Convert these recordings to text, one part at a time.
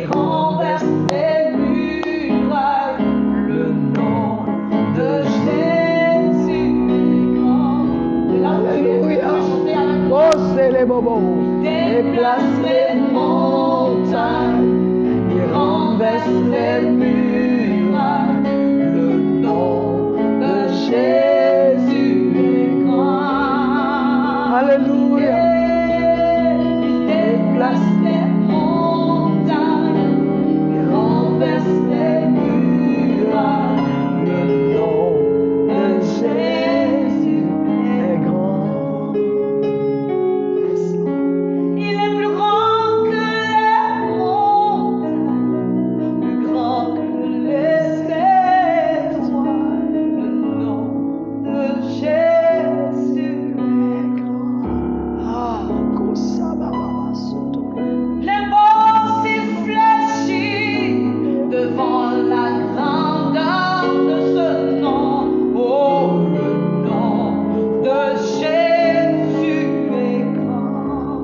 renverse les murailles, le nom déplace les montagnes, il renverse les murailles. Le nom de Jésus est grand. Alléluia. Il déplace les montagnes, il renverse les murailles. Le nom de Jésus est grand. Il est plus grand que les montagnes, plus grand que les étoiles. Le nom de Jésus est grand. Ah, les bons s'y devant la grandeur de ce nom. Oh, le nom de Jésus est grand.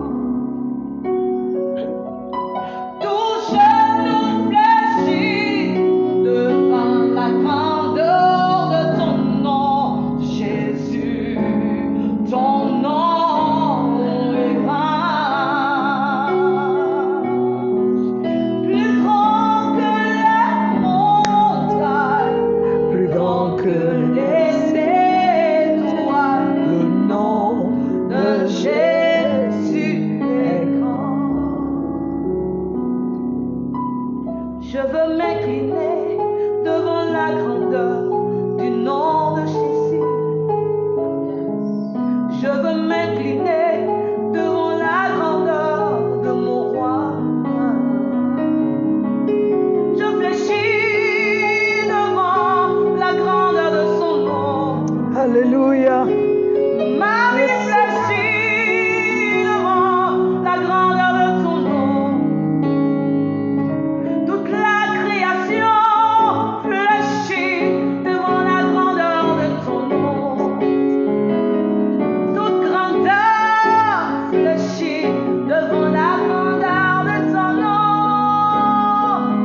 Tout genou fléchit devant la grandeur de ton nom, Jésus. Ton nom est grand. Plus grand que les montagnes, plus grand que les étoiles. Le nom de Jésus est grand. Je veux m'incliner devant la grandeur du nom de Jésus. Je veux m'incliner devant la grandeur de mon roi. Je fléchis devant la grandeur de son nom. Alléluia. Ma vie fléchit devant la grandeur de son nom. Toute la création fléchit devant la grandeur de son nom. Toute grandeur fléchit devant la grandeur de son nom.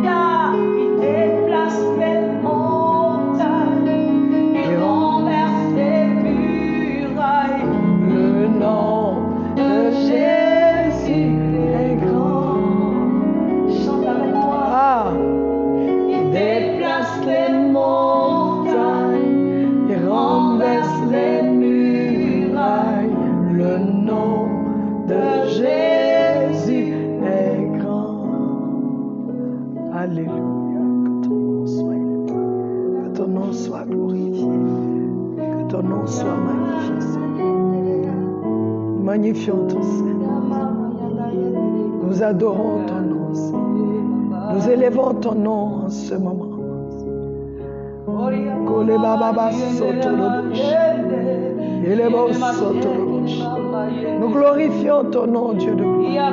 Car il déplace les montagnes, il renverse les murailles. Le nom de Jésus est grand. Chante avec moi. Il déplace les montagnes, il renverse les murailles. Le nom de Jésus est grand. Alléluia. Que ton nom soit glorifié. Que ton nom soit magnifié, Seigneur. Nous magnifions ton Seigneur. Nous adorons ton nom, Seigneur. Nous élevons ton nom en ce moment. Kole baba soto roboshi. Elebo soto roboshi. Nous glorifions ton nom, Dieu de gloire.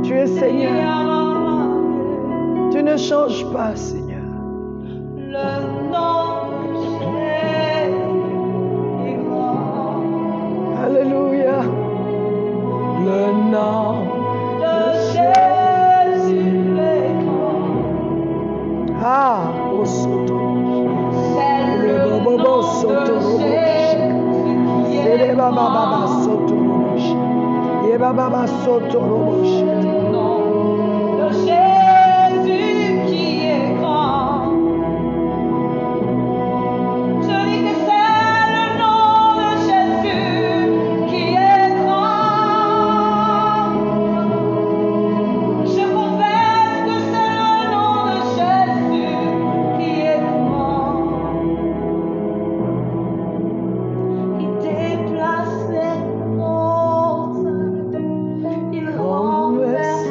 Tu es Seigneur. Tu ne changes pas, Seigneur. Le nom de Jésus est grand. Alléluia. Le nom de Jésus est grand. Ah, au soto. Le bobo soto roboshi. Ele baba baba soto roboshi. Ye baba soto roboshi. De Jésus qui est grand. Je dis que c'est le nom de Jésus qui est grand. Je confesse que c'est le nom de Jésus qui est grand. Il déplace les montagnes, il renverse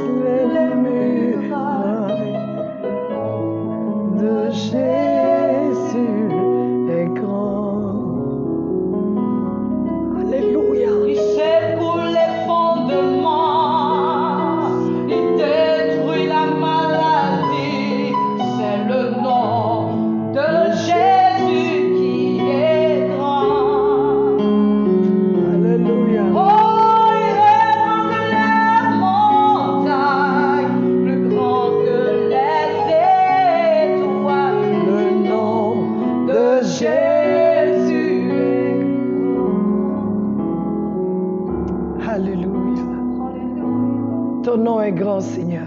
nom est grand, Seigneur.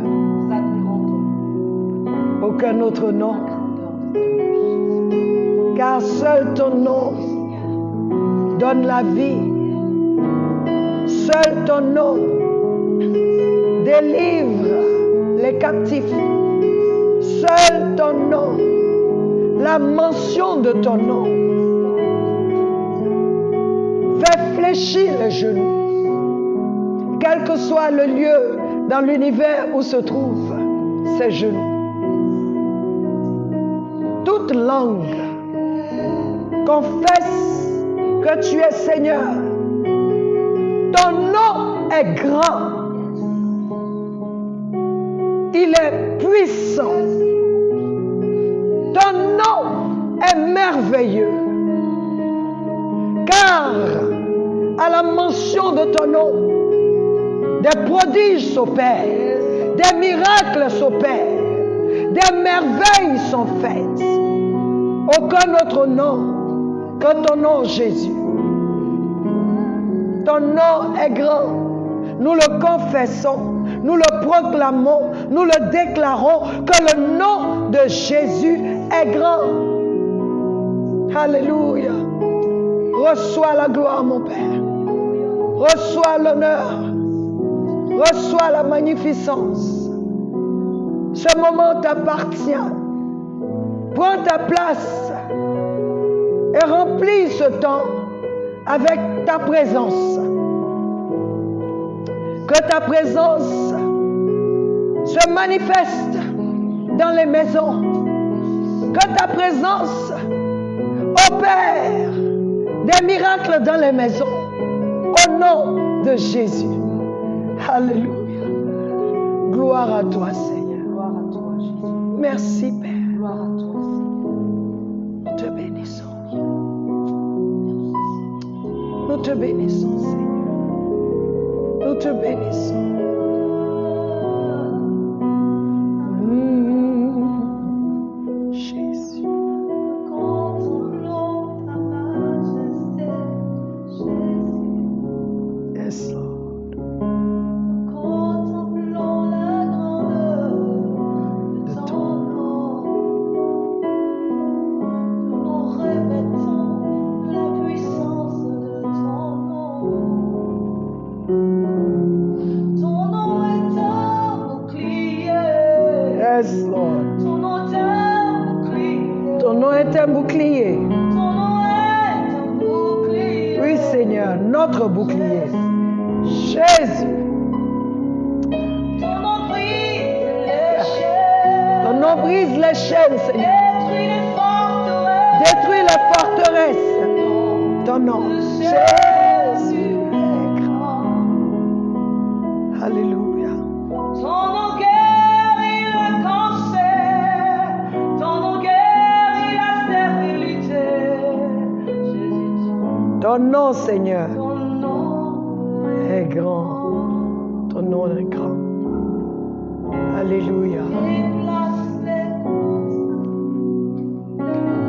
Aucun autre nom. Car seul ton nom donne la vie. Seul ton nom délivre les captifs. Seul ton nom, la mention de ton nom, fait fléchir les genoux. Quel que soit le lieu dans l'univers où se trouvent ces genoux. Toute langue confesse que tu es Seigneur. Ton nom est grand. Il est puissant. Ton nom est merveilleux. Car à la mention de ton nom, des prodiges s'opèrent, des miracles s'opèrent, des merveilles sont faites. Aucun autre nom que ton nom, Jésus. Ton nom est grand. Nous le confessons, nous le proclamons, nous le déclarons que le nom de Jésus est grand. Alléluia. Reçois la gloire, mon Père. Reçois l'honneur. Reçois la magnificence. Ce moment t'appartient. Prends ta place et remplis ce temps avec ta présence. Que ta présence se manifeste dans les maisons. Que ta présence opère des miracles dans les maisons. Au nom de Jésus. Alléluia. Gloire à toi, Seigneur. Gloire à toi, Jésus. Merci, Père. Gloire à toi, Seigneur. Nous te bénissons. Nous te bénissons, Seigneur. Nous te bénissons. Jésus. Contemplons ta majesté, Jésus. Yes, Lord. Contemplons la grandeur de ton nom. Nous répétons la puissance de ton nom. Ton nom est un bouclier. Yes, Lord. Ton nom est un bouclier. Ton nom est un bouclier. Ton nom est un bouclier. Oui, Seigneur, notre bouclier. Jésus. Ton nom brise les chaînes. Ton nom brise les chaînes, Seigneur. Détruis les forteresses. Détruis les forteresses. Ton nom. Jésus est grand. Alléluia. Ton nom guérit le cancer. Ton nom guérit la stérilité. Jésus, Ton nom, Seigneur, ton nom est grand. Ton nom est grand. Alléluia. déplace les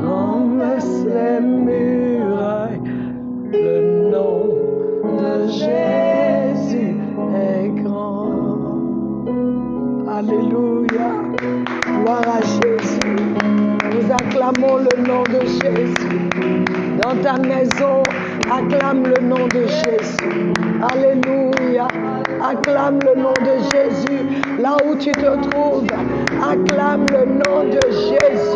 Renverse les murailles. Le nom de Jésus est grand. Alléluia. Gloire à Jésus. Nous acclamons le nom de Jésus. Dans ta maison, acclame le nom de Jésus. Alléluia. Acclame le nom de Jésus. Là où tu te trouves, acclame le nom de Jésus.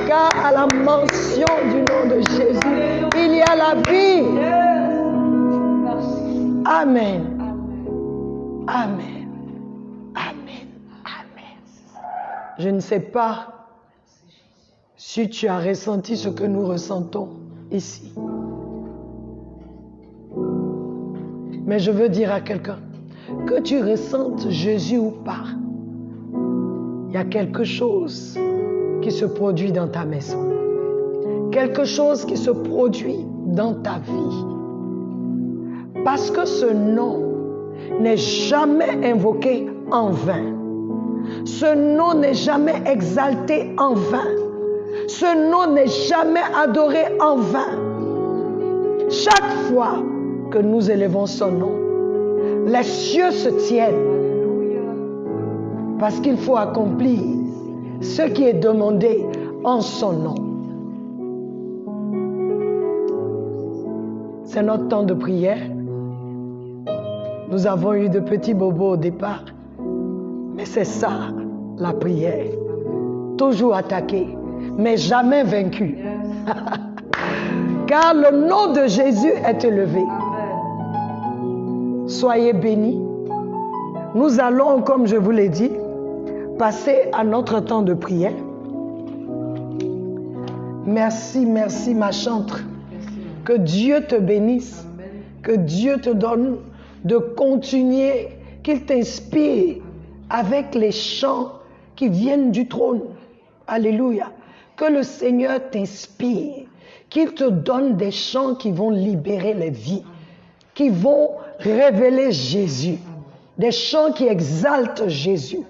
Car à la mention du nom de Jésus, il y a la vie. merci. Amen. Amen. Amen. Amen. Amen. Je ne sais pas si tu as ressenti ce que nous ressentons ici. Mais je veux dire à quelqu'un, que tu ressentes Jésus ou pas, il y a quelque chose qui se produit dans ta maison. Quelque chose qui se produit dans ta vie. Parce que ce nom n'est jamais invoqué en vain. Ce nom n'est jamais exalté en vain. Ce nom n'est jamais adoré en vain. Chaque fois que nous élevons son nom, les cieux se tiennent parce qu'il faut accomplir ce qui est demandé en son nom. C'est notre temps de prière. Nous avons eu de petits bobos au départ, mais c'est ça la prière. Toujours attaqué, mais jamais vaincu. Car le nom de Jésus est élevé. Soyez bénis. Nous allons, comme je vous l'ai dit, passer à notre temps de prière. Merci, merci ma chantre. Que Dieu te bénisse. Que Dieu te donne de continuer, qu'il t'inspire avec les chants qui viennent du trône. Alléluia. Que le Seigneur t'inspire, qu'il te donne des chants qui vont libérer les vies, qui vont révéler Jésus, des chants qui exaltent Jésus.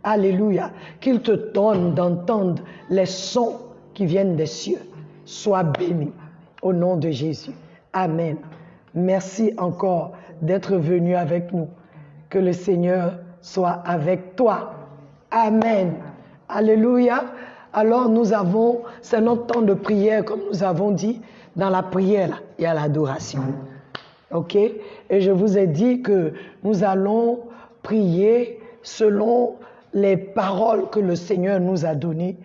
Alléluia. Qu'il te donne d'entendre les sons qui viennent des cieux. Sois béni au nom de Jésus. Amen. Merci encore d'être venu avec nous. Que le Seigneur soit avec toi. Amen. Alléluia. Alors nous avons, c'est notre temps de prière, comme nous avons dit, dans la prière, il y a l'adoration. Ok? Et je vous ai dit que nous allons prier selon les paroles que le Seigneur nous a données,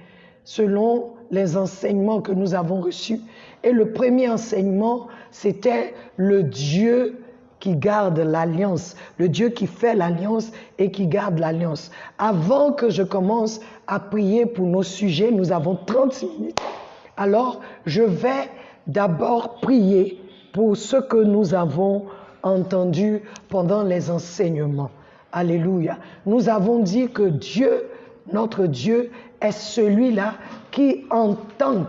selon les enseignements que nous avons reçus. Et le premier enseignement, c'était le Dieu qui garde l'alliance, le Dieu qui fait l'alliance et qui garde l'alliance. Avant que je commence à prier pour nos sujets, nous avons 30 minutes. Alors, je vais d'abord prier pour ce que nous avons entendu pendant les enseignements. Alléluia. Nous avons dit que Dieu, notre Dieu, est celui-là qui entend,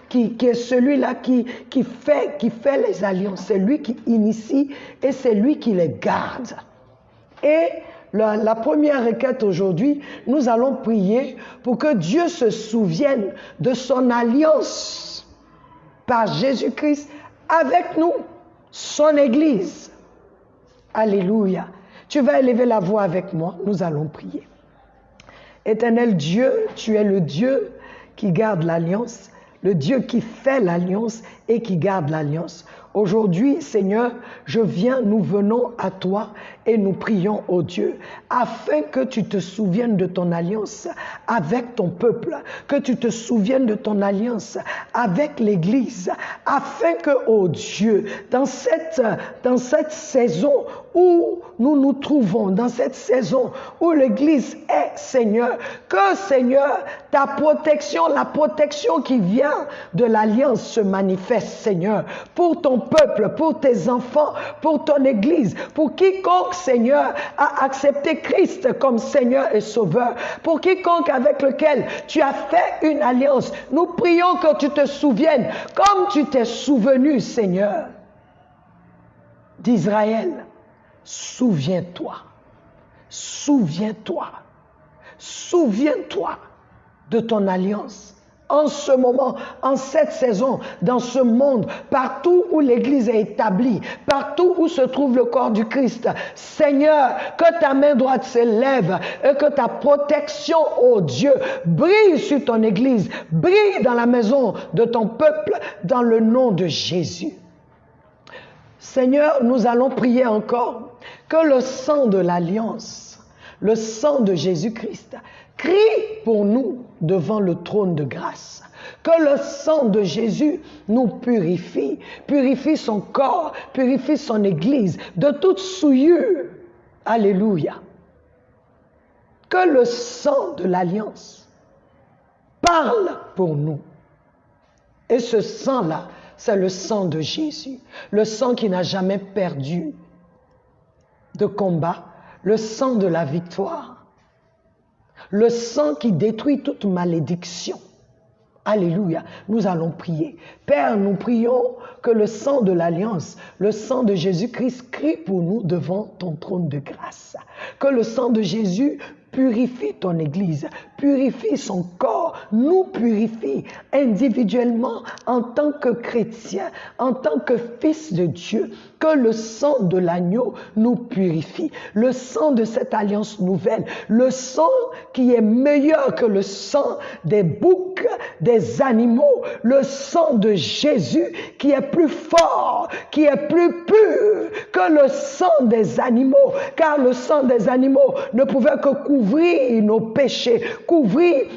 qui est celui-là qui fait les alliances. C'est lui qui initie et c'est lui qui les garde. Et la première requête aujourd'hui, nous allons prier pour que Dieu se souvienne de son alliance par Jésus-Christ avec nous, son Église. Alléluia. Tu vas élever la voix avec moi, nous allons prier. Éternel Dieu, tu es le Dieu qui garde l'alliance, le Dieu qui fait l'alliance et qui garde l'alliance. Aujourd'hui, Seigneur, nous venons à toi et nous prions au Dieu, afin que tu te souviennes de ton alliance avec ton peuple, que tu te souviennes de ton alliance avec l'Église, afin que, oh Dieu, dans cette saison où nous nous trouvons, dans cette saison où l'Église est, Seigneur, que, Seigneur, ta protection, la protection qui vient de l'alliance se manifeste, Seigneur, pour ton peuple, pour tes enfants, pour ton Église, pour quiconque, Seigneur, a accepté Christ comme Seigneur et Sauveur, pour quiconque avec lequel tu as fait une alliance. Nous prions que tu te souviennes, comme tu t'es souvenu, Seigneur, d'Israël. Souviens-toi, souviens-toi, souviens-toi de ton alliance. En ce moment, en cette saison, dans ce monde, partout où l'Église est établie, partout où se trouve le corps du Christ, Seigneur, que ta main droite s'élève et que ta protection, ô Dieu, brille sur ton Église, brille dans la maison de ton peuple, dans le nom de Jésus. Seigneur, nous allons prier encore que le sang de l'alliance, le sang de Jésus-Christ, crie pour nous devant le trône de grâce. Que le sang de Jésus nous purifie, purifie son corps, purifie son Église de toute souillure. Alléluia. Que le sang de l'alliance parle pour nous. Et ce sang-là, c'est le sang de Jésus, le sang qui n'a jamais perdu de combat, le sang de la victoire. Le sang qui détruit toute malédiction. Alléluia. Nous allons prier. Père, nous prions que le sang de l'alliance, le sang de Jésus-Christ crie pour nous devant ton trône de grâce. Que le sang de Jésus purifie ton Église, purifie son corps, nous purifie individuellement en tant que chrétiens, en tant que fils de Dieu, que le sang de l'agneau nous purifie, le sang de cette alliance nouvelle, le sang qui est meilleur que le sang des boucs, des animaux, le sang de Jésus qui est plus fort, qui est plus pur que le sang des animaux, car le sang des animaux ne pouvait que couvrir nos péchés,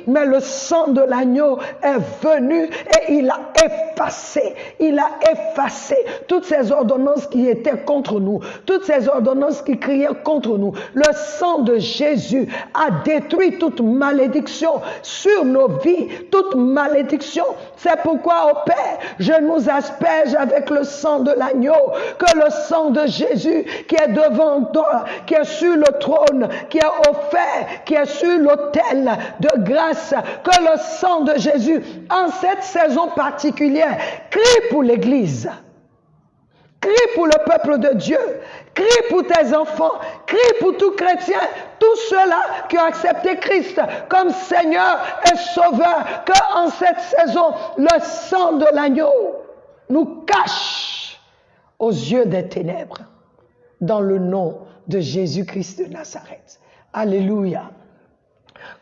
mais le sang de l'agneau est venu et il a effacé toutes ces ordonnances qui étaient contre nous, toutes ces ordonnances qui criaient contre nous. Le sang de Jésus a détruit toute malédiction sur nos vies, toute malédiction. C'est pourquoi, ô Père, je nous asperge avec le sang de l'agneau, que le sang de Jésus qui est devant toi, qui est sur le trône, qui est offert, qui est sur l'autel de grâce, que le sang de Jésus, en cette saison particulière, crie pour l'Église, crie pour le peuple de Dieu, crie pour tes enfants, crie pour tout chrétien, tous ceux-là qui ont accepté Christ comme Seigneur et Sauveur, que en cette saison, le sang de l'agneau nous cache aux yeux des ténèbres, dans le nom de Jésus-Christ de Nazareth. Alléluia.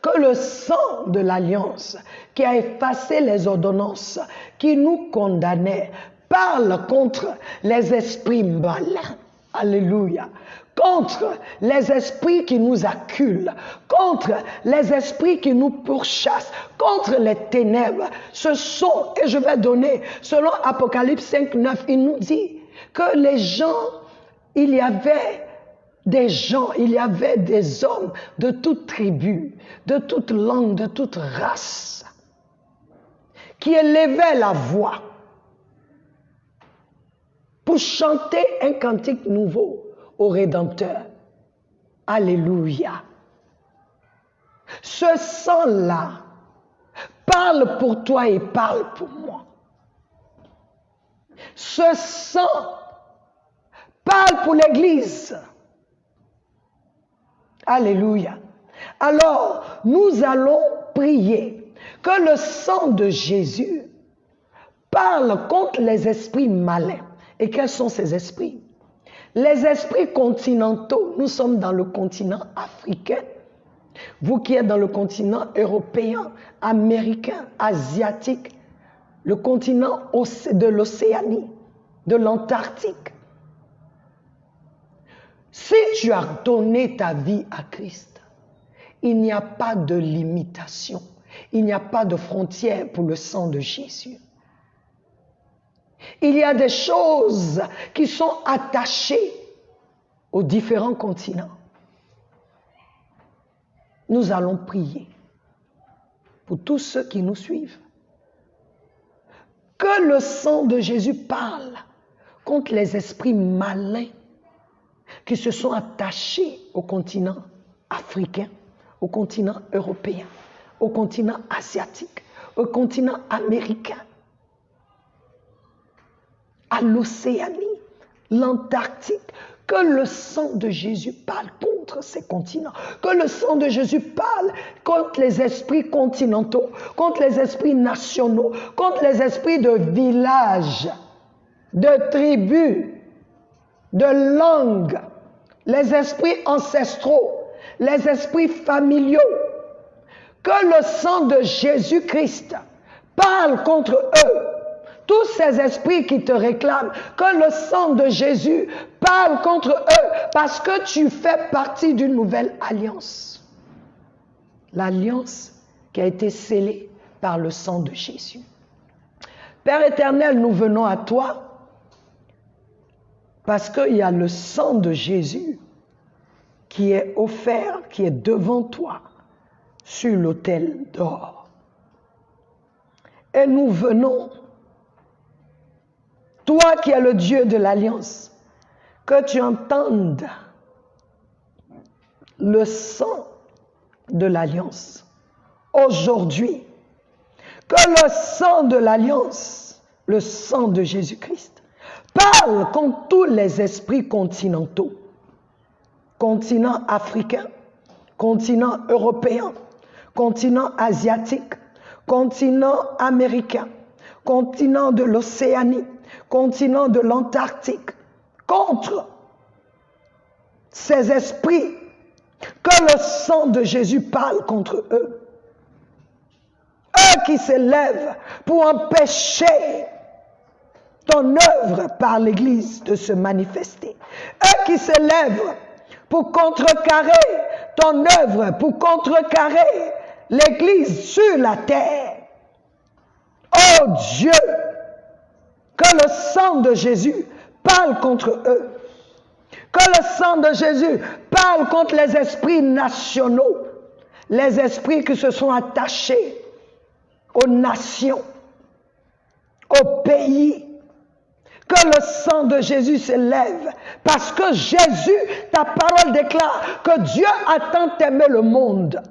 Que le sang de l'alliance qui a effacé les ordonnances qui nous condamnaient parle contre les esprits malins. Alléluia. Contre les esprits qui nous acculent, contre les esprits qui nous pourchassent, contre les ténèbres. Ce sont, et je vais donner, selon Apocalypse 5, 9, il nous dit que les gens, il y avait des hommes de toute tribu, de toute langue, de toute race, qui élevaient la voix pour chanter un cantique nouveau au Rédempteur. Alléluia. Ce sang-là parle pour toi et parle pour moi. Ce sang parle pour l'Église. Alléluia. Alors, nous allons prier que le sang de Jésus parle contre les esprits malins. Et quels sont ces esprits? Les esprits continentaux. Nous sommes dans le continent africain. Vous qui êtes dans le continent européen, américain, asiatique, le continent de l'Océanie, de l'Antarctique. Si tu as donné ta vie à Christ, il n'y a pas de limitation, il n'y a pas de frontière pour le sang de Jésus. Il y a des choses qui sont attachées aux différents continents. Nous allons prier pour tous ceux qui nous suivent. Que le sang de Jésus parle contre les esprits malins qui se sont attachés au continent africain, au continent européen, au continent asiatique, au continent américain, à l'Océanie, l'Antarctique. Que le sang de Jésus parle contre ces continents. Que le sang de Jésus parle contre les esprits continentaux, contre les esprits nationaux, contre les esprits de villages, de tribus, de langues, les esprits ancestraux, les esprits familiaux. Que le sang de Jésus-Christ parle contre eux. Tous ces esprits qui te réclament, que le sang de Jésus parle contre eux, parce que tu fais partie d'une nouvelle alliance. L'alliance qui a été scellée par le sang de Jésus. Père éternel, nous venons à toi, parce qu'il y a le sang de Jésus qui est offert, qui est devant toi, sur l'autel d'or. Et nous venons, toi qui es le Dieu de l'Alliance, que tu entendes le sang de l'Alliance aujourd'hui. Que le sang de l'Alliance, le sang de Jésus-Christ, parle contre tous les esprits continentaux, continent africain, continent européen, continent asiatique, continent américain, continent de l'Océanie, continent de l'Antarctique, contre ces esprits, que le sang de Jésus parle contre eux. Eux qui s'élèvent pour empêcher ton œuvre par l'Église de se manifester. Eux qui s'élèvent pour contrecarrer ton œuvre, pour contrecarrer l'Église sur la terre. Oh Dieu, que le sang de Jésus parle contre eux. Que le sang de Jésus parle contre les esprits nationaux, les esprits qui se sont attachés aux nations, aux pays. Que le sang de Jésus s'élève, parce que Jésus, ta parole déclare que Dieu a tant aimé le monde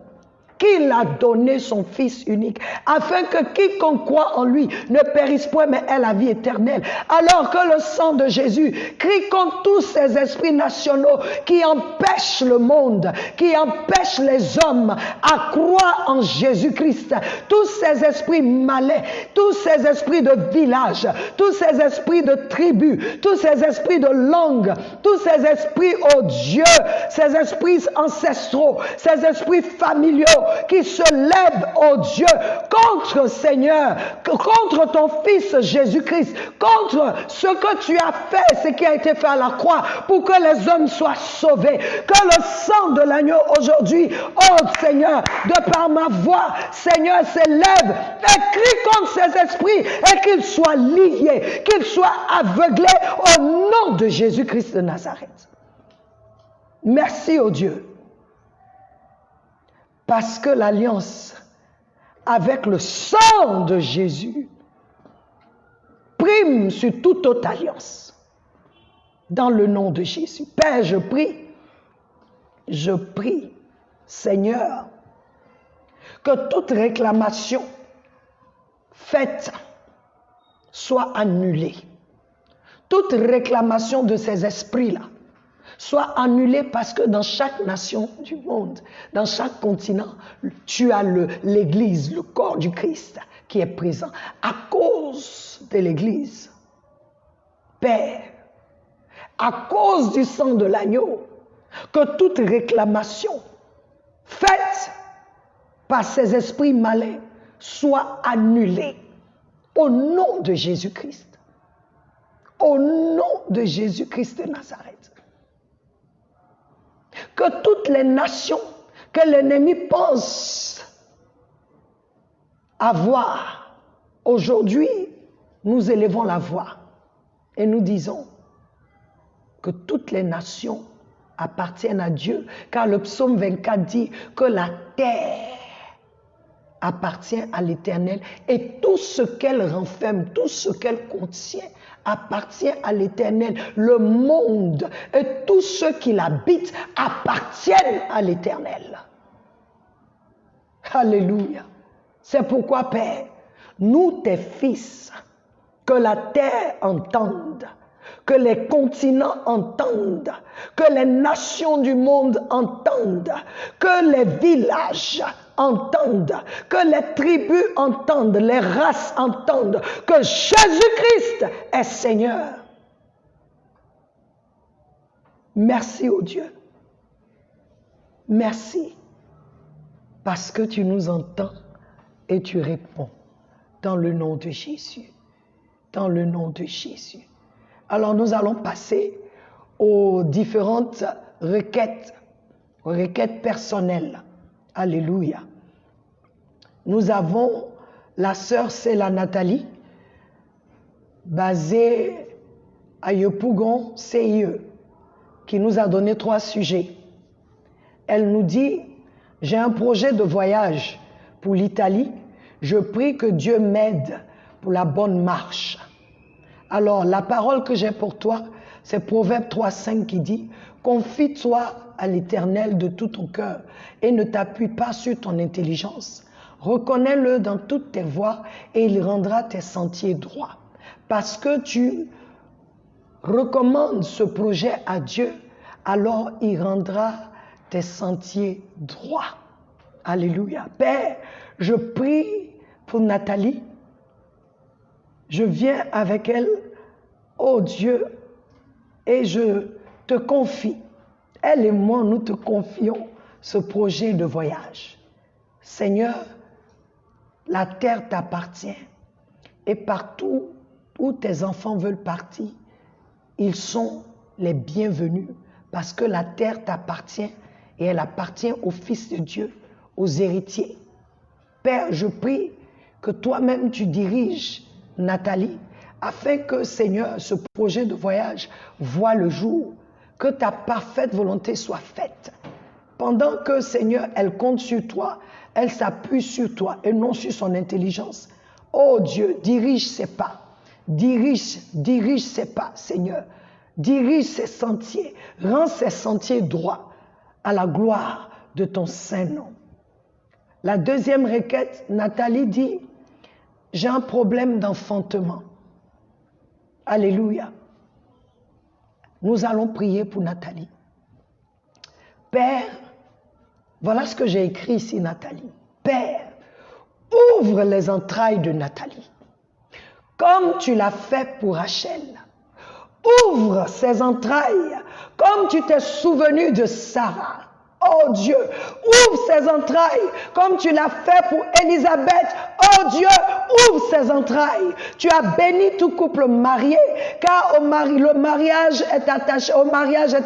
qu'il a donné son Fils unique, afin que quiconque croit en lui ne périsse point, mais ait la vie éternelle. Alors que le sang de Jésus crie contre tous ces esprits nationaux qui empêchent le monde, qui empêchent les hommes à croire en Jésus-Christ. Tous ces esprits malais, tous ces esprits de village, tous ces esprits de tribus, tous ces esprits de langue, tous ces esprits, oh Dieu, ces esprits ancestraux, ces esprits familiaux, qui se lève, oh Dieu, contre Seigneur, contre ton Fils Jésus-Christ, contre ce que tu as fait, ce qui a été fait à la croix, pour que les hommes soient sauvés. Que le sang de l'agneau aujourd'hui, oh Seigneur, de par ma voix, Seigneur, s'élève et crie contre ces esprits et qu'ils soient liés, qu'ils soient aveuglés au nom de Jésus-Christ de Nazareth. Merci, oh Dieu. Parce que l'alliance avec le sang de Jésus prime sur toute autre alliance. Dans le nom de Jésus. Père, je prie, Seigneur, que toute réclamation faite soit annulée. Toute réclamation de ces esprits-là soit annulé, parce que dans chaque nation du monde, dans chaque continent, tu as l'Église, le corps du Christ qui est présent. À cause de l'Église, Père, à cause du sang de l'agneau, que toute réclamation faite par ces esprits malins soit annulée au nom de Jésus-Christ. Au nom de Jésus-Christ de Nazareth. Que toutes les nations que l'ennemi pense avoir, aujourd'hui, nous élevons la voix et nous disons que toutes les nations appartiennent à Dieu, car le psaume 24 dit que la terre appartient à l'Éternel et tout ce qu'elle renferme, tout ce qu'elle contient appartient à l'Éternel. Le monde et tous ceux qui l'habitent appartiennent à l'Éternel. Alléluia. C'est pourquoi, Père, nous, tes fils, que la terre entende, que les continents entendent, que les nations du monde entendent, que les villages entendent, que les tribus entendent, les races entendent, que Jésus-Christ est Seigneur. Merci, ô Dieu. Merci, parce que tu nous entends et tu réponds dans le nom de Jésus. Dans le nom de Jésus. Alors nous allons passer aux différentes requêtes personnelles. Alléluia. Nous avons la sœur Céla Nathalie, basée à Yopougon, CIE, qui nous a donné 3 sujets. Elle nous dit, j'ai un projet de voyage pour l'Italie, je prie que Dieu m'aide pour la bonne marche. Alors, la parole que j'ai pour toi, c'est Proverbe 3,5 qui dit « Confie-toi à l'Éternel de tout ton cœur et ne t'appuie pas sur ton intelligence. Reconnais-le dans toutes tes voies et il rendra tes sentiers droits. » Parce que tu recommandes ce projet à Dieu, alors il rendra tes sentiers droits. Alléluia. Père, je prie pour Nathalie. Je viens avec elle, oh Dieu, et je te confie. Elle et moi, nous te confions ce projet de voyage. Seigneur, la terre t'appartient et partout où tes enfants veulent partir, ils sont les bienvenus parce que la terre t'appartient et elle appartient aux fils de Dieu, aux héritiers. Père, je prie que toi-même tu diriges Nathalie afin que, Seigneur, ce projet de voyage voie le jour, que ta parfaite volonté soit faite. Pendant que, Seigneur, elle compte sur toi, elle s'appuie sur toi et non sur son intelligence. Oh Dieu, dirige ses pas. Dirige ses pas, Seigneur. Dirige ses sentiers. Rends ses sentiers droits à la gloire de ton saint nom. La deuxième requête, Nathalie dit, j'ai un problème d'enfantement. Alléluia. Nous allons prier pour Nathalie. Père, voilà ce que j'ai écrit ici, Nathalie. Père, ouvre les entrailles de Nathalie, comme tu l'as fait pour Rachel. Ouvre ses entrailles, comme tu t'es souvenu de Sarah. Oh Dieu, ouvre ses entrailles, comme tu l'as fait pour Élisabeth. Oh Dieu, ouvre ses entrailles. Tu as béni tout couple marié, car au mariage est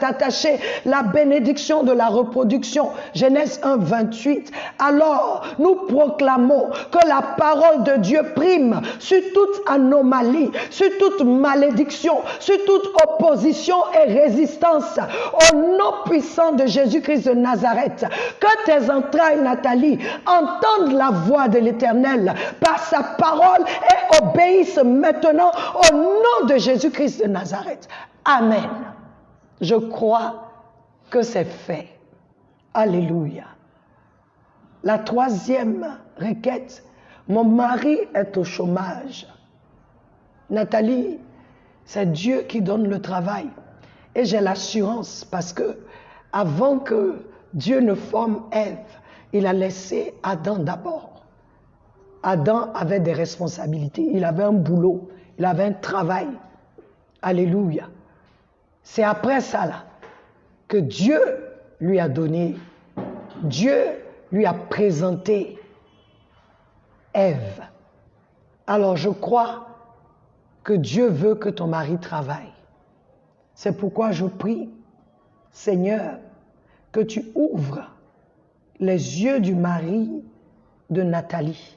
attaché la bénédiction de la reproduction. Genèse 1, 28. Alors, nous proclamons que la parole de Dieu prime sur toute anomalie, sur toute malédiction, sur toute opposition et résistance. Au nom puissant de Jésus-Christ de Nazareth, que tes entrailles, Nathalie, entendent la voix de l'Éternel par sa parole et obéissent maintenant au nom de Jésus-Christ de Nazareth. Amen. Je crois que c'est fait. Alléluia. La troisième requête, mon mari est au chômage. Nathalie, c'est Dieu qui donne le travail. Et j'ai l'assurance parce que avant que Dieu ne forme Ève, il a laissé Adam d'abord. Adam avait des responsabilités, il avait un boulot, il avait un travail. Alléluia. C'est après ça là, que Dieu lui a donné, Dieu lui a présenté Ève. Alors je crois que Dieu veut que ton mari travaille. C'est pourquoi je prie, Seigneur, que tu ouvres les yeux du mari de Nathalie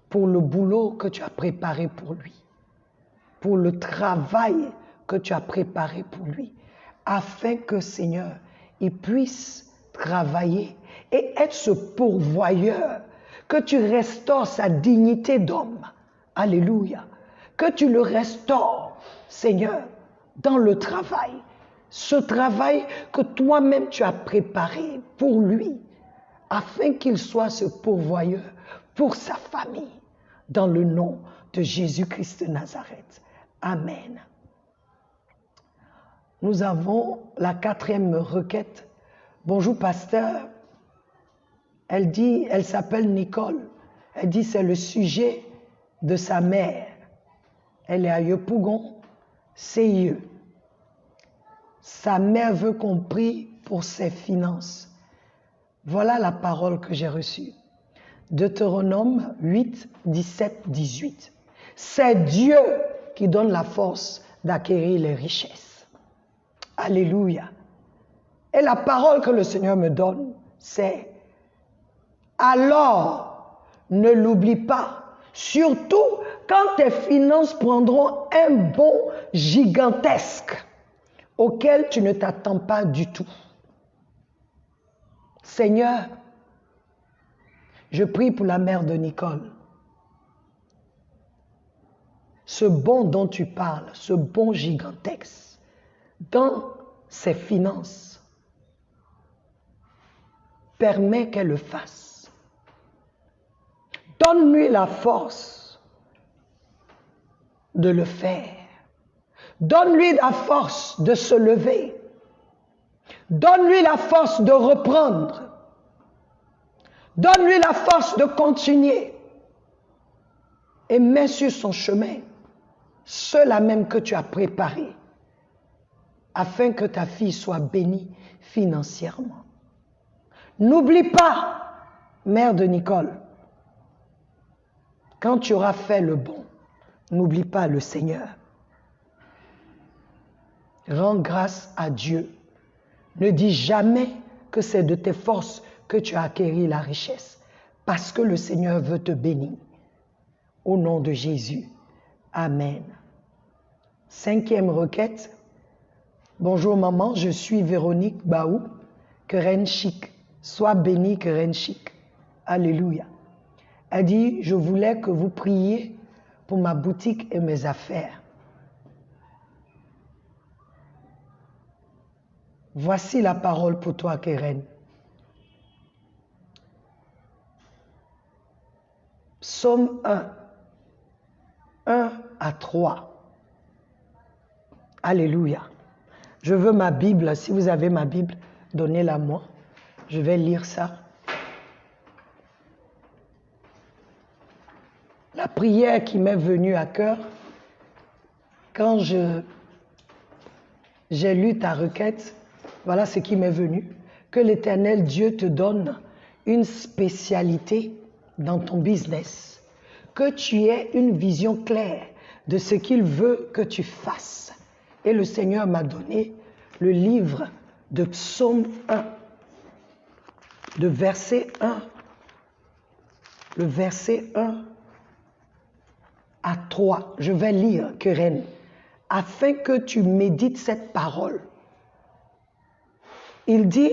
pour le boulot que tu as préparé pour lui, pour le travail que tu as préparé pour lui, afin que, Seigneur, il puisse travailler et être ce pourvoyeur, que tu restaures sa dignité d'homme. Alléluia. Que tu le restaures, Seigneur, dans le travail. Ce travail que toi-même tu as préparé pour lui, afin qu'il soit ce pourvoyeur pour sa famille, dans le nom de Jésus-Christ de Nazareth. Amen. Nous avons la quatrième requête. Bonjour pasteur. Elle dit, elle s'appelle Nicole. Elle dit c'est le sujet de sa mère. Elle est à Yopougon, CIE. Sa mère veut qu'on prie pour ses finances. Voilà la parole que j'ai reçue. Deutéronome 8, 17, 18. C'est Dieu qui donne la force d'acquérir les richesses. Alléluia. Et la parole que le Seigneur me donne, c'est alors ne l'oublie pas, surtout quand tes finances prendront un bond gigantesque auquel tu ne t'attends pas du tout. Seigneur, je prie pour la mère de Nicole. Ce bond dont tu parles, ce bond gigantesque, dans ses finances, permets qu'elle le fasse. Donne-lui la force de le faire. Donne-lui la force de se lever. Donne-lui la force de reprendre. Donne-lui la force de continuer et mets sur son chemin ceux-là même que tu as préparés afin que ta fille soit bénie financièrement. N'oublie pas, mère de Nicole, quand tu auras fait le bon, n'oublie pas le Seigneur. Rends grâce à Dieu. Ne dis jamais que c'est de tes forces que tu as acquéri la richesse, parce que le Seigneur veut te bénir. Au nom de Jésus. Amen. 5e requête. Bonjour maman, je suis Véronique Baou, Keren Chic. Sois bénie Keren Chic. Alléluia. Elle dit, je voulais que vous priez pour ma boutique et mes affaires. Voici la parole pour toi, Keren. Psaume 1 à 3. Alléluia. Je veux ma Bible. Si vous avez ma Bible, donnez-la moi. Je vais lire ça. La prière qui m'est venue à cœur, quand j'ai lu ta requête, voilà ce qui m'est venu. Que l'Éternel Dieu te donne une spécialité dans ton business. Que tu aies une vision claire de ce qu'il veut que tu fasses. Et le Seigneur m'a donné le livre de Psaume 1, de verset 1, le verset 1 à 3. Je vais lire, Keren, afin que tu médites cette parole. Il dit,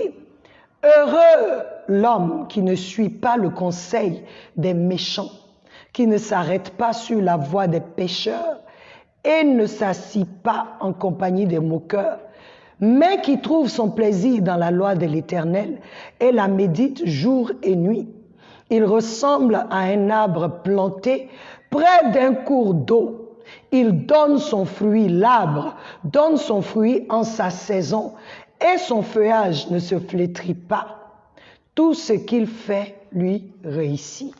heureux l'homme qui ne suit pas le conseil des méchants, qui ne s'arrête pas sur la voie des pécheurs et ne s'assit pas en compagnie des moqueurs, mais qui trouve son plaisir dans la loi de l'Éternel et la médite jour et nuit. Il ressemble à un arbre planté près d'un cours d'eau. Il donne son fruit, l'arbre donne son fruit en sa saison et son feuillage ne se flétrit pas. Tout ce qu'il fait lui réussit.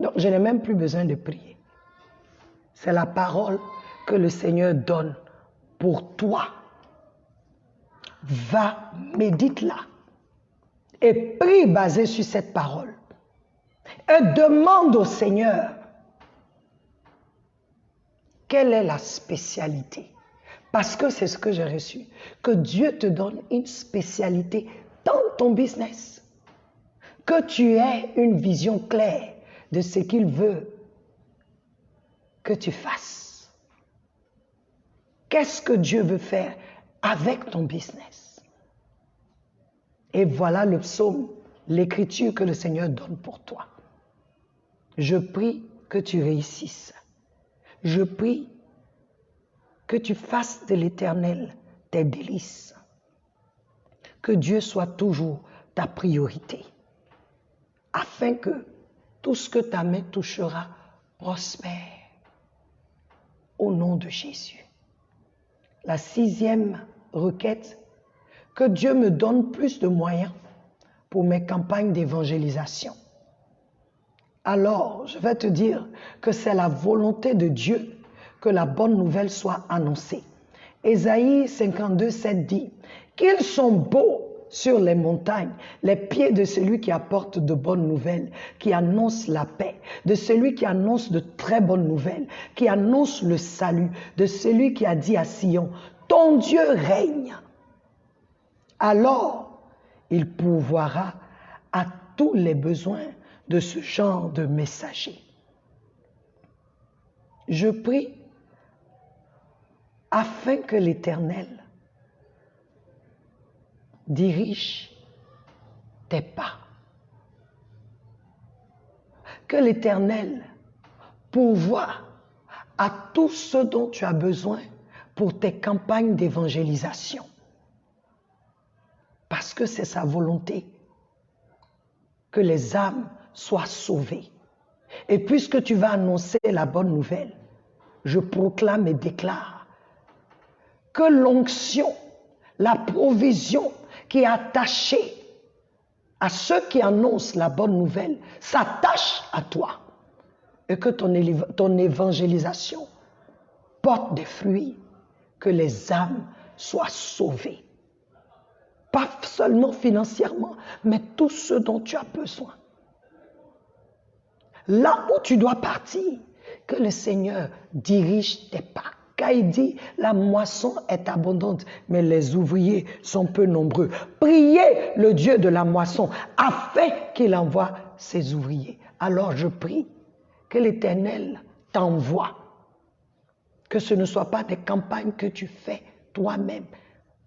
Donc, je n'ai même plus besoin de prier. C'est la parole que le Seigneur donne pour toi. Va, médite-la et prie basé sur cette parole. Et demande au Seigneur quelle est la spécialité. Parce que c'est ce que j'ai reçu. Que Dieu te donne une spécialité dans ton business. Que tu aies une vision claire de ce qu'il veut que tu fasses. Qu'est-ce que Dieu veut faire avec ton business? Et voilà le psaume, l'écriture que le Seigneur donne pour toi. Je prie que tu réussisses. Je prie que tu fasses de l'Éternel tes délices. Que Dieu soit toujours ta priorité. Afin que tout ce que ta main touchera prospère. Au nom de Jésus. La 6e requête, que Dieu me donne plus de moyens pour mes campagnes d'évangélisation. Alors, je vais te dire que c'est la volonté de Dieu que la bonne nouvelle soit annoncée. Ésaïe 52, 7 dit qu'ils sont beaux sur les montagnes, les pieds de celui qui apporte de bonnes nouvelles, qui annonce la paix, de celui qui annonce de très bonnes nouvelles, qui annonce le salut, de celui qui a dit à Sion, ton Dieu règne. Alors, il pourvoira à tous les besoins de ce genre de messager. Je prie afin que l'Éternel dirige tes pas. Que l'Éternel pourvoie à tout ce dont tu as besoin pour tes campagnes d'évangélisation. Parce que c'est sa volonté que les âmes soient sauvées. Et puisque tu vas annoncer la bonne nouvelle, je proclame et déclare que l'onction, la provision qui est attachée à ceux qui annoncent la bonne nouvelle s'attachent à toi et que ton évangélisation porte des fruits, que les âmes soient sauvées. Pas seulement financièrement, mais tout ce dont tu as besoin. Là où tu dois partir, que le Seigneur dirige tes pas. Car il dit, la moisson est abondante, mais les ouvriers sont peu nombreux. Priez le Dieu de la moisson afin qu'il envoie ses ouvriers. Alors je prie que l'Éternel t'envoie. Que ce ne soit pas des campagnes que tu fais toi-même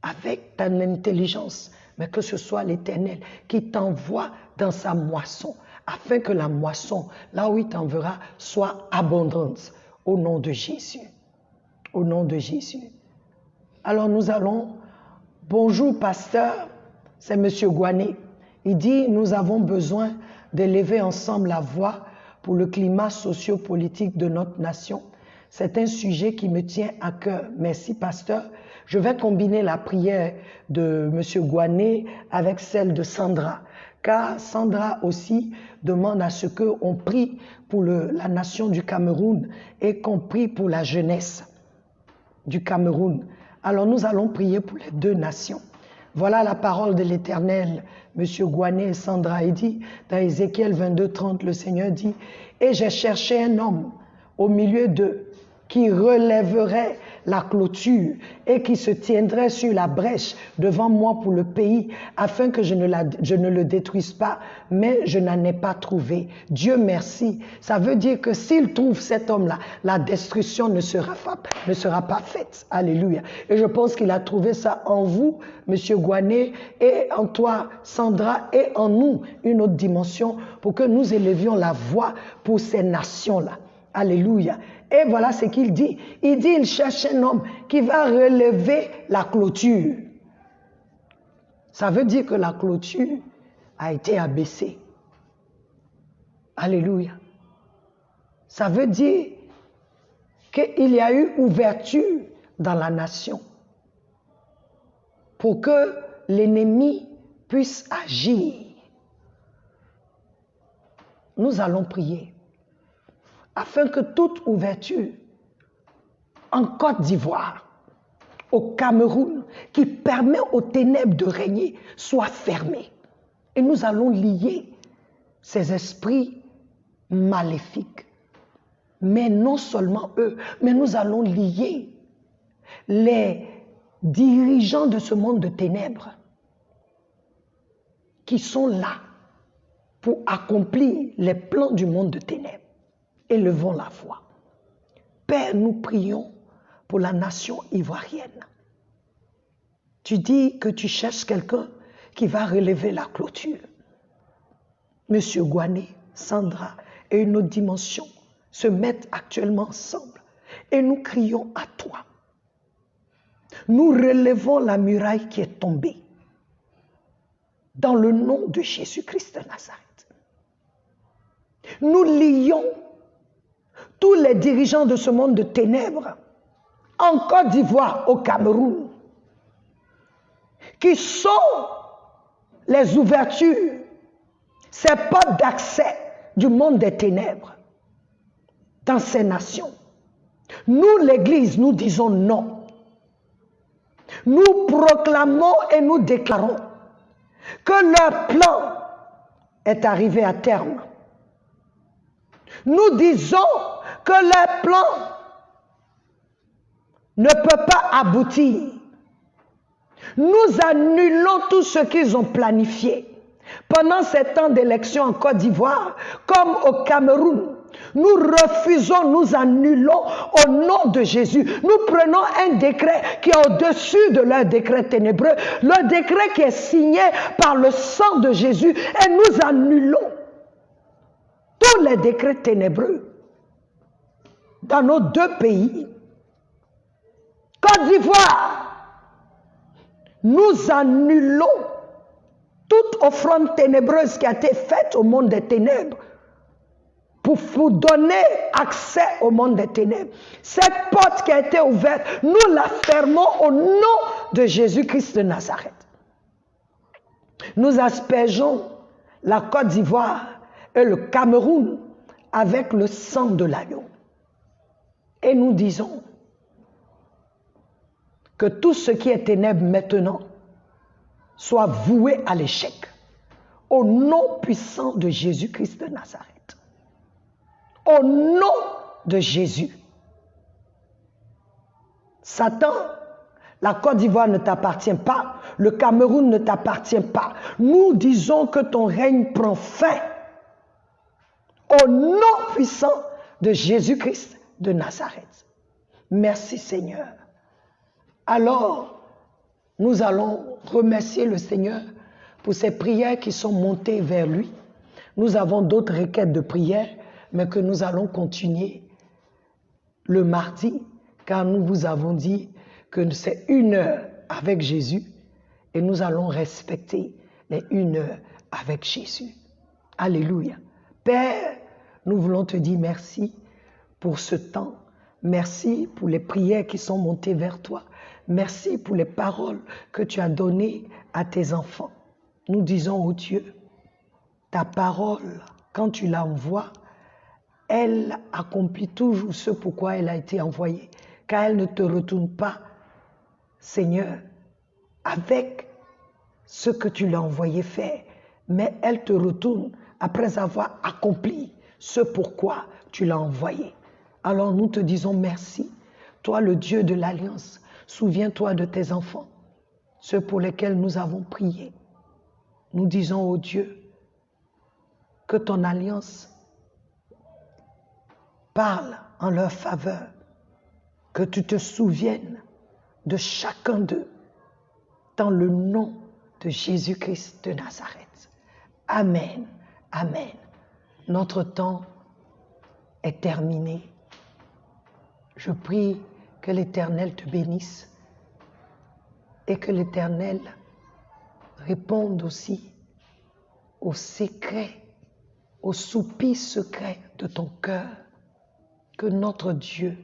avec ta intelligence, mais que ce soit l'Éternel qui t'envoie dans sa moisson, afin que la moisson, là où il t'enverra, soit abondante, au nom de Jésus. Au nom de Jésus. Alors nous allons, bonjour pasteur, c'est M. Gouané. Il dit, nous avons besoin d'élever ensemble la voix pour le climat socio-politique de notre nation. C'est un sujet qui me tient à cœur. Merci pasteur. Je vais combiner la prière de M. Gouané avec celle de Sandra, car Sandra aussi demande à ce qu'on prie pour la nation du Cameroun et qu'on prie pour la jeunesse du Cameroun. Alors nous allons prier pour les deux nations. Voilà la parole de l'Éternel. M. Gouané et Sandra, il dit, dans Ézéchiel 22, 30, le Seigneur dit, « Et j'ai cherché un homme au milieu d'eux qui relèverait la clôture et qui se tiendrait sur la brèche devant moi pour le pays, afin que je ne le détruise pas, mais je n'en ai pas trouvé. Dieu merci. » Ça veut dire que s'il trouve cet homme-là, la destruction ne sera pas faite. Alléluia. Et je pense qu'il a trouvé ça en vous, Monsieur Gouané, et en toi, Sandra, et en nous, une autre dimension, pour que nous élevions la voix pour ces nations-là. Alléluia. Et voilà ce qu'il dit. Il dit, il cherche un homme qui va relever la clôture. Ça veut dire que la clôture a été abaissée. Alléluia. Ça veut dire qu'il y a eu ouverture dans la nation pour que l'ennemi puisse agir. Nous allons prier afin que toute ouverture en Côte d'Ivoire, au Cameroun, qui permet aux ténèbres de régner, soit fermée. Et nous allons lier ces esprits maléfiques. Mais non seulement eux, mais nous allons lier les dirigeants de ce monde de ténèbres qui sont là pour accomplir les plans du monde de ténèbres. Élevons la voix. Père, nous prions pour la nation ivoirienne. Tu dis que tu cherches quelqu'un qui va relever la clôture. Monsieur Gouané, Sandra et une autre dimension se mettent actuellement ensemble et nous crions à toi. Nous relevons la muraille qui est tombée dans le nom de Jésus-Christ de Nazareth. Nous lions tous les dirigeants de ce monde de ténèbres, en Côte d'Ivoire, au Cameroun, qui sont les ouvertures, ces portes d'accès du monde des ténèbres dans ces nations. Nous, l'Église, nous disons non. Nous proclamons et nous déclarons que leur plan est arrivé à terme. Nous disons que leur plan ne peut pas aboutir. Nous annulons tout ce qu'ils ont planifié. Pendant ces temps d'élection en Côte d'Ivoire, comme au Cameroun, nous refusons, nous annulons au nom de Jésus. Nous prenons un décret qui est au-dessus de leur décret ténébreux, le décret qui est signé par le sang de Jésus, et nous annulons tous les décrets ténébreux dans nos deux pays. Côte d'Ivoire, nous annulons toute offrande ténébreuse qui a été faite au monde des ténèbres pour vous donner accès au monde des ténèbres. Cette porte qui a été ouverte, nous la fermons au nom de Jésus-Christ de Nazareth. Nous aspergeons la Côte d'Ivoire et le Cameroun avec le sang de l'agneau. Et nous disons que tout ce qui est ténèbres maintenant soit voué à l'échec. Au nom puissant de Jésus-Christ de Nazareth. Au nom de Jésus. Satan, la Côte d'Ivoire ne t'appartient pas, le Cameroun ne t'appartient pas. Nous disons que ton règne prend fin. Au nom puissant de Jésus-Christ de Nazareth. Merci Seigneur. Alors, nous allons remercier le Seigneur pour ces prières qui sont montées vers lui. Nous avons d'autres requêtes de prière, mais que nous allons continuer le mardi, car nous vous avons dit que c'est 1 heure avec Jésus et nous allons respecter les 1 heure avec Jésus. Alléluia. Père, nous voulons te dire merci pour ce temps. Merci pour les prières qui sont montées vers toi. Merci pour les paroles que tu as données à tes enfants. Nous disons, ô Dieu, ta parole, quand tu l'envoies, elle accomplit toujours ce pourquoi elle a été envoyée, car elle ne te retourne pas, Seigneur, avec ce que tu l'as envoyé faire, mais elle te retourne après avoir accompli ce pourquoi tu l'as envoyé. Alors nous te disons merci, toi le Dieu de l'Alliance, souviens-toi de tes enfants, ceux pour lesquels nous avons prié. Nous disons au Dieu que ton alliance parle en leur faveur, que tu te souviennes de chacun d'eux dans le nom de Jésus-Christ de Nazareth. Amen. Amen. Notre temps est terminé. Je prie que l'Éternel te bénisse et que l'Éternel réponde aussi aux secrets, aux soupirs secrets de ton cœur. Que notre Dieu,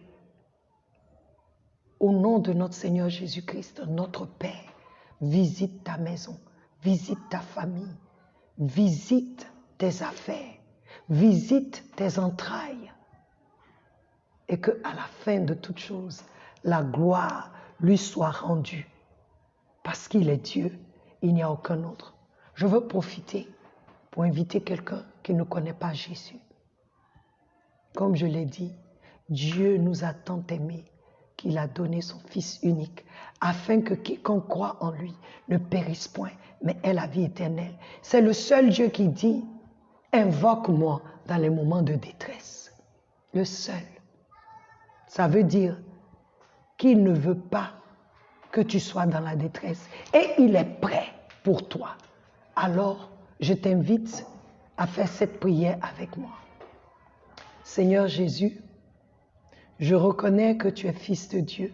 au nom de notre Seigneur Jésus-Christ, notre Père, visite ta maison, visite ta famille, visite tes affaires, visite tes entrailles. Et que à la fin de toutes choses, la gloire lui soit rendue. Parce qu'il est Dieu, il n'y a aucun autre. Je veux profiter pour inviter quelqu'un qui ne connaît pas Jésus. Comme je l'ai dit, Dieu nous a tant aimés qu'il a donné son Fils unique, afin que quiconque croit en lui ne périsse point, mais ait la vie éternelle. C'est le seul Dieu qui dit, invoque-moi dans les moments de détresse. Le seul. Ça veut dire qu'il ne veut pas que tu sois dans la détresse. Et il est prêt pour toi. Alors, je t'invite à faire cette prière avec moi. Seigneur Jésus, je reconnais que tu es Fils de Dieu.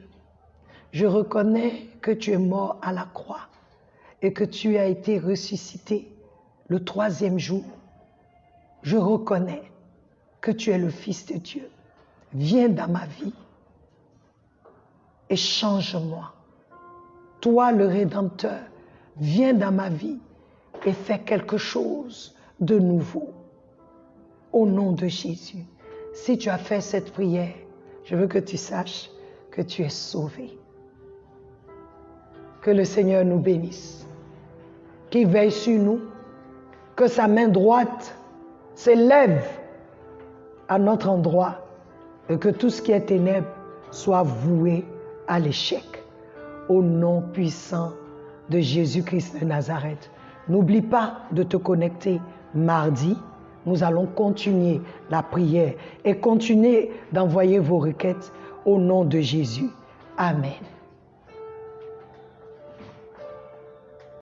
Je reconnais que tu es mort à la croix et que tu as été ressuscité le 3e jour. Je reconnais que tu es le Fils de Dieu. Viens dans ma vie et change-moi. Toi, le Rédempteur, viens dans ma vie et fais quelque chose de nouveau. Au nom de Jésus. Si tu as fait cette prière, je veux que tu saches que tu es sauvé. Que le Seigneur nous bénisse, qu'il veille sur nous, que sa main droite s'élève à notre endroit et que tout ce qui est ténèbres soit voué à l'échec. Au nom puissant de Jésus-Christ de Nazareth. N'oublie pas de te connecter mardi. Nous allons continuer la prière et continuer d'envoyer vos requêtes au nom de Jésus. Amen.